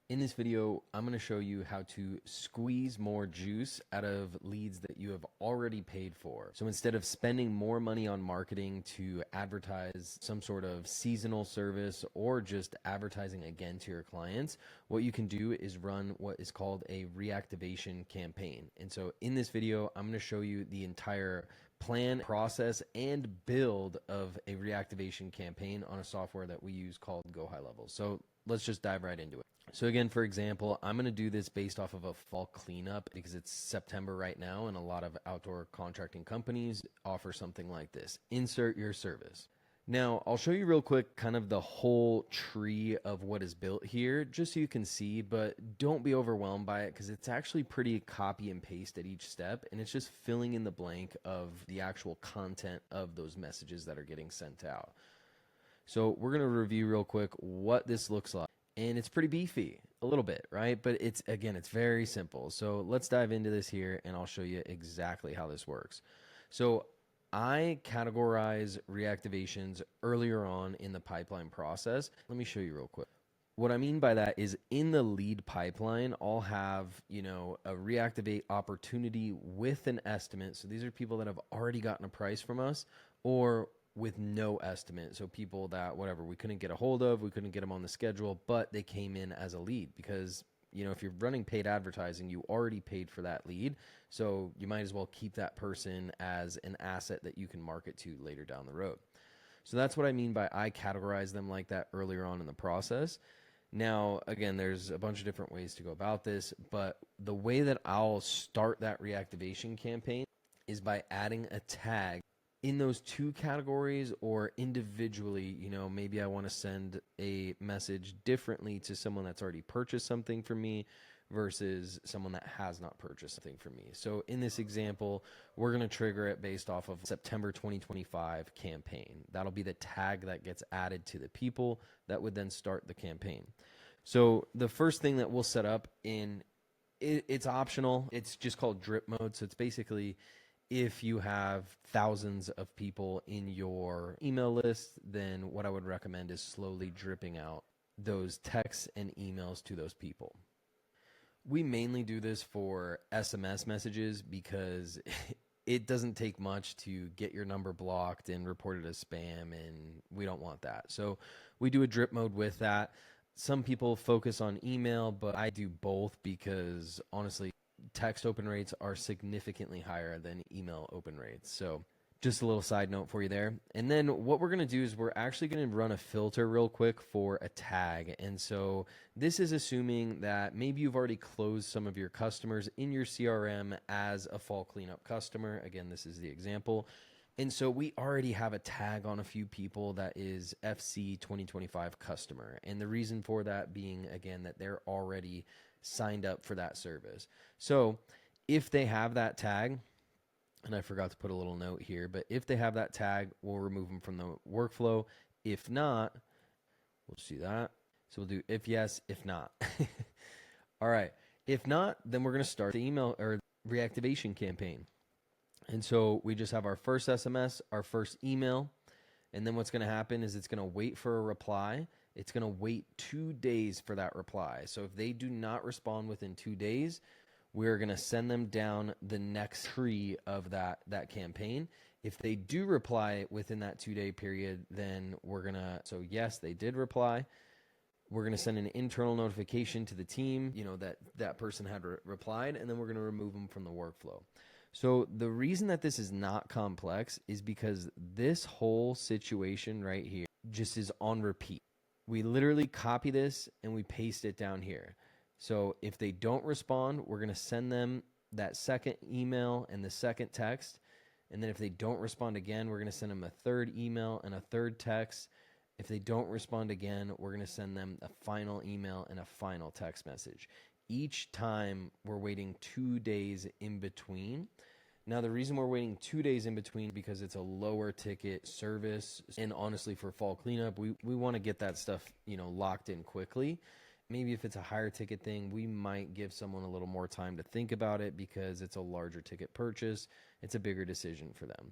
In this video, I'm going to show you how to squeeze more juice out of leads that you have already paid for. So instead of spending more money on marketing to advertise some sort of seasonal service or just advertising again to your clients, what you can do is run what is called a reactivation campaign. And so in this video, I'm going to show you the entire plan, process, and build of a reactivation campaign on a software that we use called GoHighLevel. So let's just dive right into it. So again, for example, I'm going to do this based off of a fall cleanup because it's September right now and a lot of outdoor contracting companies offer something like this. Insert your service. Now, I'll show you real quick kind of the whole tree of what is built here just so you can see, but don't be overwhelmed by it because it's actually pretty copy and paste at each step, and it's just filling in the blank of the actual content of those messages that are getting sent out. So we're going to review real quick what this looks like. And it's pretty beefy, a little bit, right? But it's very simple. So let's dive into this here and I'll show you exactly how this works. So I categorize reactivations earlier on in the pipeline process. Let me show you real quick. What I mean by that is in the lead pipeline, I'll have, a reactivate opportunity with an estimate. So these are people that have already gotten a price from us or with no estimate. So people that, whatever, we couldn't get a hold of, we couldn't get them on the schedule, but they came in as a lead because, if you're running paid advertising, you already paid for that lead. So you might as well keep that person as an asset that you can market to later down the road. So that's what I mean by I categorize them like that earlier on in the process. Now, again, there's a bunch of different ways to go about this, but the way that I'll start that reactivation campaign is by adding a tag in those two categories or individually. Maybe I want to send a message differently to someone that's already purchased something from me versus someone that has not purchased something from me. So in this example, we're going to trigger it based off of September 2025 campaign. That'll be the tag that gets added to the people that would then start the campaign. So the first thing that we'll set up it's optional. It's just called drip mode. So it's basically if you have thousands of people in your email list, then what I would recommend is slowly dripping out those texts and emails to those people. We mainly do this for SMS messages because it doesn't take much to get your number blocked and reported as spam, and we don't want that. So we do a drip mode with that. Some people focus on email, but I do both because honestly, text open rates are significantly higher than email open rates. So just a little side note for you there. And then what we're going to do is we're actually going to run a filter real quick for a tag. And so this is assuming that maybe you've already closed some of your customers in your CRM as a fall cleanup customer. Again, this is the example. And so we already have a tag on a few people that is FC 2025 customer. And the reason for that being, again, that they're already signed up for that service. So if they have that tag, and I forgot to put a little note here, but if they have that tag, we'll remove them from the workflow. If not, we'll just do that. So we'll do if yes, if not. All right. If not, then we're going to start the email or reactivation campaign. And so we just have our first SMS, our first email, and then what's going to happen is it's going to wait for a reply. It's going to wait 2 days for that reply. So if they do not respond within 2 days, we're going to send them down the next tree of that campaign. If they do reply within that 2-day period, then we're going to, so yes, they did reply. We're going to send an internal notification to the team, that person had replied, and then we're going to remove them from the workflow. So the reason that this is not complex is because this whole situation right here just is on repeat. We literally copy this and we paste it down here. So if they don't respond, we're going to send them that second email and the second text. And then if they don't respond again, we're going to send them a third email and a third text. If they don't respond again, we're going to send them a final email and a final text message. Each time we're waiting 2 days in between. Now, the reason we're waiting 2 days in between because it's a lower ticket service. And honestly, for fall cleanup, we want to get that stuff, locked in quickly. Maybe if it's a higher ticket thing, we might give someone a little more time to think about it because it's a larger ticket purchase. It's a bigger decision for them.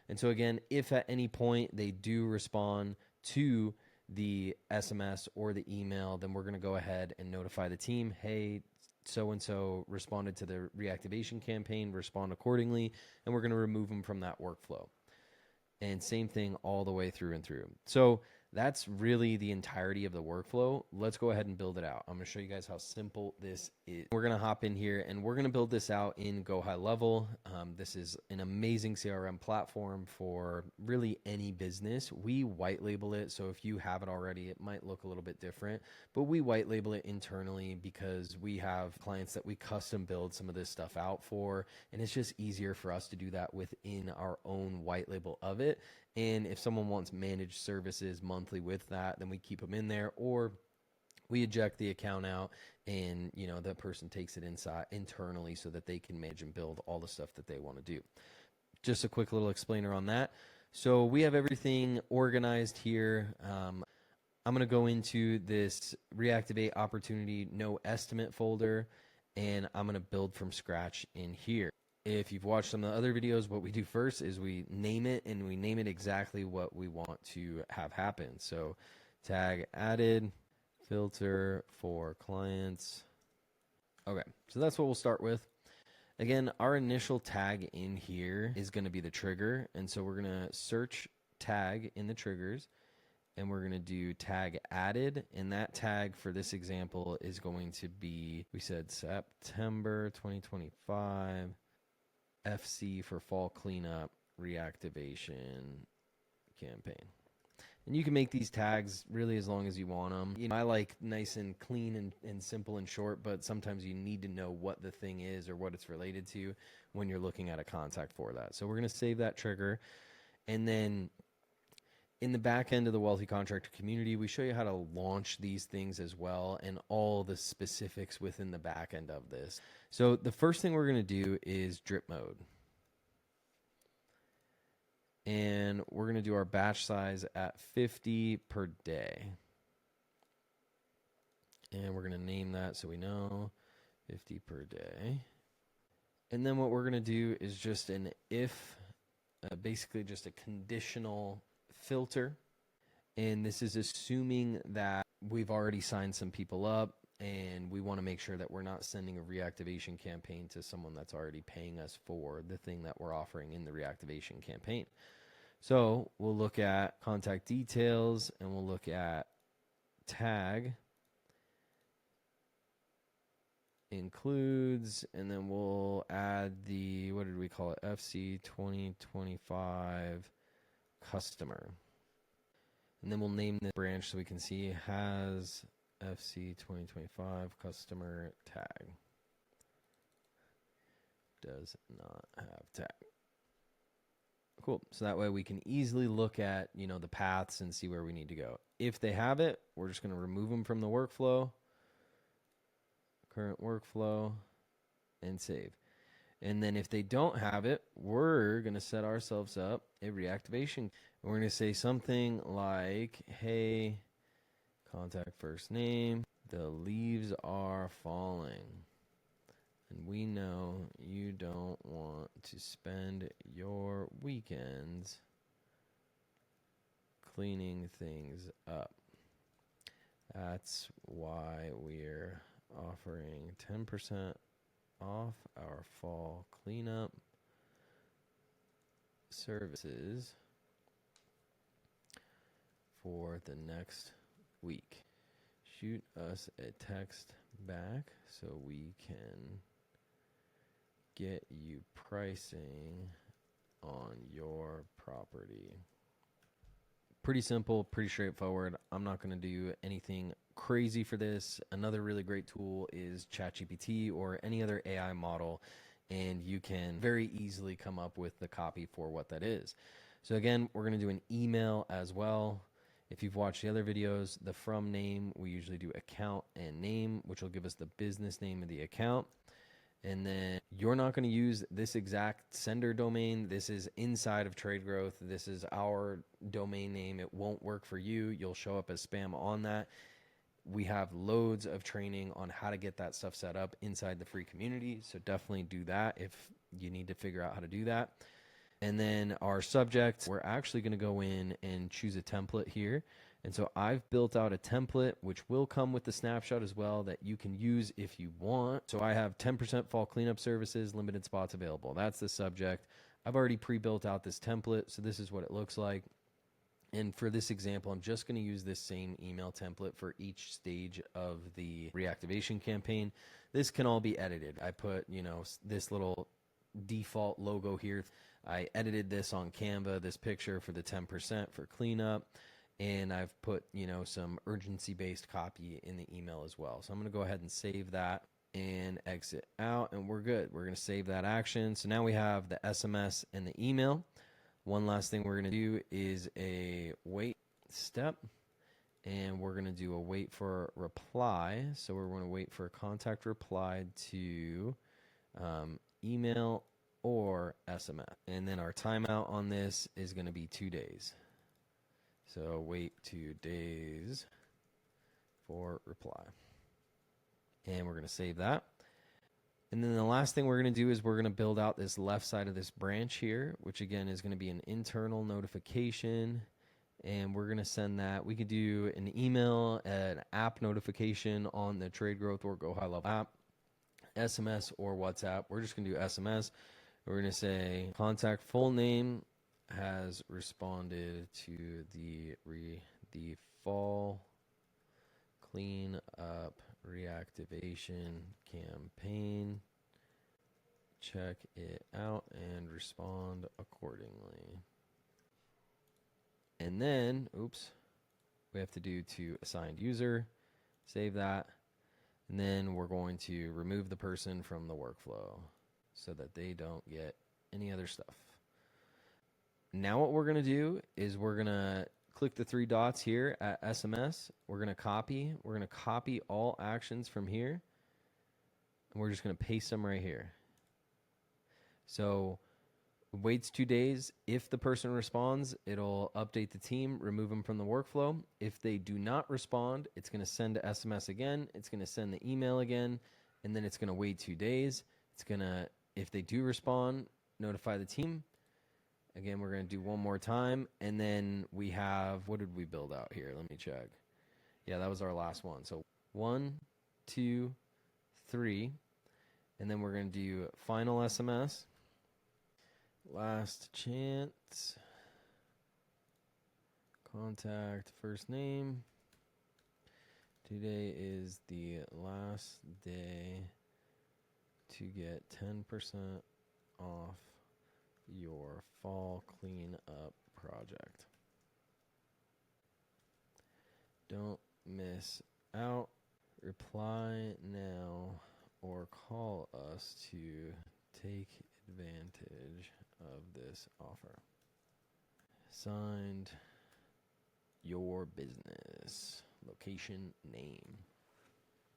And so again, if at any point they do respond to the SMS or the email, then we're going to go ahead and notify the team, hey, so-and-so responded to the reactivation campaign, respond accordingly, and we're going to remove them from that workflow. And same thing all the way through and through. So that's really the entirety of the workflow. Let's go ahead and build it out. I'm going to show you guys how simple this is. We're going to hop in here and we're going to build this out in GoHighLevel. This is an amazing CRM platform for really any business. We white label it. So if you have it already, it might look a little bit different, but we white label it internally because we have clients that we custom build some of this stuff out for. And it's just easier for us to do that within our own white label of it. And if someone wants managed services monthly with that, then we keep them in there, or we eject the account out and, you know, that person takes it inside internally so that they can manage and build all the stuff that they want to do. Just a quick little explainer on that. So we have everything organized here. I'm going to go into this reactivate opportunity no estimate folder, and I'm going to build from scratch in here. If you've watched some of the other videos, what we do first is we name it, and we name it exactly what we want to have happen. So tag added, filter for clients. Okay, so that's what we'll start with. Again, our initial tag in here is going to be the trigger. And so we're going to search tag in the triggers, and we're going to do tag added. And that tag for this example is going to be, we said September 2025. FC for fall cleanup reactivation campaign. And you can make these tags really as long as you want them. You know, I like nice and clean and simple and short, but sometimes you need to know what the thing is or what it's related to when you're looking at a contact for that. So we're going to save that trigger. And then in the back end of the Wealthy Contractor community, we show you how to launch these things as well and all the specifics within the back end of this. So the first thing we're going to do is drip mode. And we're going to do our batch size at 50 per day. And we're going to name that so we know 50 per day. And then what we're going to do is just an if, basically just a conditional filter. And this is assuming that we've already signed some people up, and we want to make sure that we're not sending a reactivation campaign to someone that's already paying us for the thing that we're offering in the reactivation campaign. So we'll look at contact details, and we'll look at tag includes, and then we'll add the, what did we call it? FC 2025 customer. And then we'll name the branch so we can see has FC 2025 customer tag. Does not have tag. Cool. So that way we can easily look at, you know, the paths and see where we need to go. If they have it, we're just going to remove them from the workflow. Current workflow and save. And then if they don't have it, we're going to set ourselves up a reactivation. We're going to say something like, hey, contact first name, the leaves are falling. And we know you don't want to spend your weekends cleaning things up. That's why we're offering 10% off our fall cleanup services for the next week. Shoot us a text back so we can get you pricing on your property. Pretty simple, pretty straightforward. I'm not going to do anything crazy for this. Another really great tool is ChatGPT or any other AI model, and you can very easily come up with the copy for what that is. So again, we're going to do an email as well. If you've watched the other videos, the from name, we usually do account and name, which will give us the business name of the account. And then you're not going to use this exact sender domain. This is inside of Trade Growth. This is our domain name. It won't work for you. You'll show up as spam on that. We have loads of training on how to get that stuff set up inside the free community. So definitely do that if you need to figure out how to do that. And then our subject, we're actually going to go in and choose a template here. And so I've built out a template, which will come with the snapshot as well, that you can use if you want. So I have 10% fall cleanup services, limited spots available. That's the subject. I've already pre-built out this template, so this is what it looks like. And for this example, I'm just going to use this same email template for each stage of the reactivation campaign. This can all be edited. I put, this little default logo here. I edited this on Canva, this picture for the 10% for cleanup. And I've put, some urgency-based copy in the email as well. So I'm going to go ahead and save that and exit out, and we're good. We're going to save that action. So now we have the SMS and the email. One last thing we're going to do is a wait step, and we're going to do a wait for reply. So we're going to wait for a contact reply to email or SMS. And then our timeout on this is going to be 2 days. So wait 2 days for reply. And we're going to save that. And then the last thing we're going to do is we're going to build out this left side of this branch here, which again is going to be an internal notification. And we're going to send that. We could do an email, an app notification on the Trade Growth or GoHighLevel app, SMS or WhatsApp. We're just going to do SMS. We're going to say contact full name has responded to the fall clean up reactivation campaign. Check it out and respond accordingly. And then, we have to do to assigned user, save that. And then we're going to remove the person from the workflow so that they don't get any other stuff. Now what we're going to do is we're going to click the 3 dots here at SMS. We're going to copy. We're going to copy all actions from here. And we're just going to paste them right here. So waits 2 days. If the person responds, it'll update the team, remove them from the workflow. If they do not respond, it's going to send a SMS again. It's going to send the email again. And then it's going to wait 2 days. It's going to, if they do respond, notify the team. Again, we're going to do one more time, and then we have, what did we build out here? Let me check. Yeah, that was our last one. So 1, 2, 3, and then we're going to do final SMS. Last chance. Contact first name. Today is the last day to get 10% off your fall cleanup project. Don't miss out. Reply now or call us to take advantage of this offer. Signed, your business, location, name.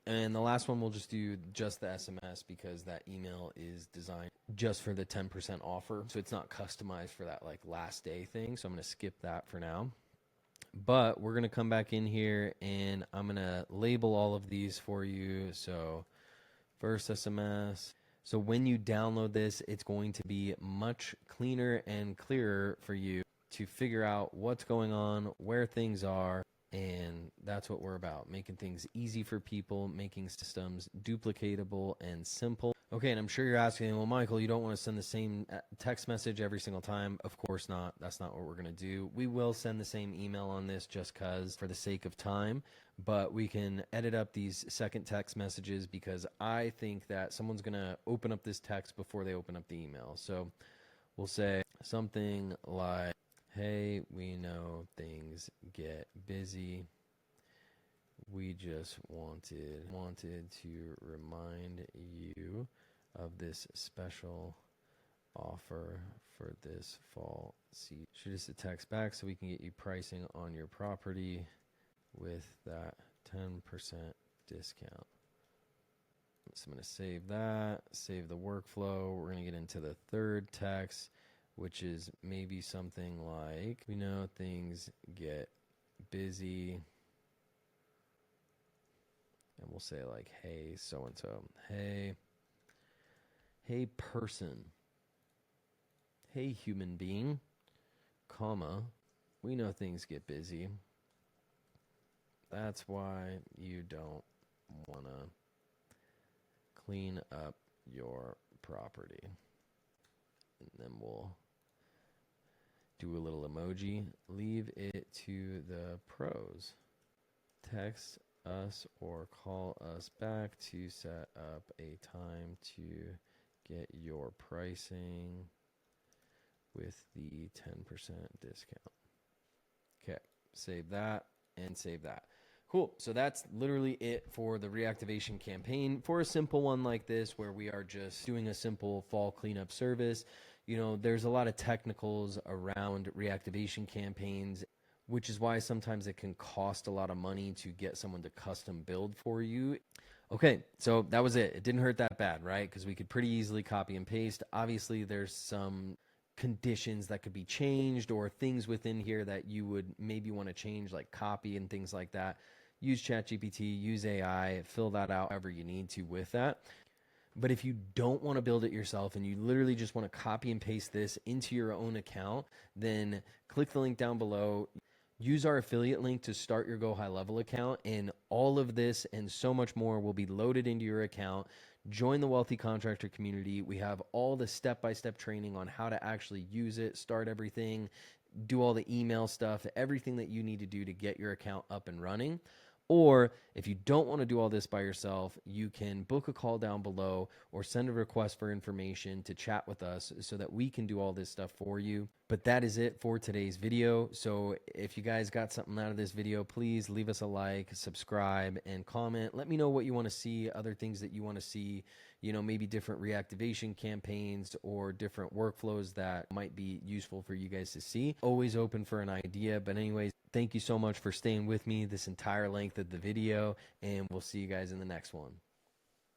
And the last one, we'll just do just the SMS because that email is designed just for the 10% offer. So it's not customized for that like last day thing. So I'm going to skip that for now. But we're going to come back in here and I'm going to label all of these for you. So first SMS. So when you download this, it's going to be much cleaner and clearer for you to figure out what's going on, where things are. And that's what we're about, making things easy for people, making systems duplicatable and simple. Okay, and I'm sure you're asking, well, Michael, you don't want to send the same text message every single time. Of course not. That's not what we're going to do. We will send the same email on this just because for the sake of time, but we can edit up these second text messages because I think that someone's going to open up this text before they open up the email. So we'll say something like, hey, we know things get busy. We just wanted to remind you of this special offer for this fall season. Shoot us a text back so we can get you pricing on your property with that 10% discount. So I'm going to save that, save the workflow. We're going to get into the third text, which is maybe something like, we know things get busy. And we'll say like, hey, so-and-so. Hey, person. Hey, human being, comma, we know things get busy. That's why you don't want to clean up your property. And then we'll do a little emoji. Leave it to the pros. Text us or call us back to set up a time to get your pricing with the 10% discount. Okay, save that and save that. Cool. So that's literally it for the reactivation campaign. For a simple one like this, where we are just doing a simple fall cleanup service, you know, there's a lot of technicals around reactivation campaigns, which is why sometimes it can cost a lot of money to get someone to custom build for you. Okay, so that was it. It didn't hurt that bad, right? Because we could pretty easily copy and paste. Obviously, there's some conditions that could be changed or things within here that you would maybe want to change, like copy and things like that. Use ChatGPT, use AI, fill that out however you need to with that. But if you don't want to build it yourself and you literally just want to copy and paste this into your own account, then click the link down below. Use our affiliate link to start your GoHighLevel account, and all of this and so much more will be loaded into your account. Join the Wealthy Contractor community. We have all the step-by-step training on how to actually use it, start everything, do all the email stuff, everything that you need to do to get your account up and running. Or if you don't want to do all this by yourself, you can book a call down below or send a request for information to chat with us so that we can do all this stuff for you. But that is it for today's video. So if you guys got something out of this video, please leave us a like, subscribe, and comment. Let me know what you want to see, other things that you want to see, you know, maybe different reactivation campaigns or different workflows that might be useful for you guys to see. Always open for an idea. But anyways, thank you so much for staying with me this entire length of the video, and we'll see you guys in the next one.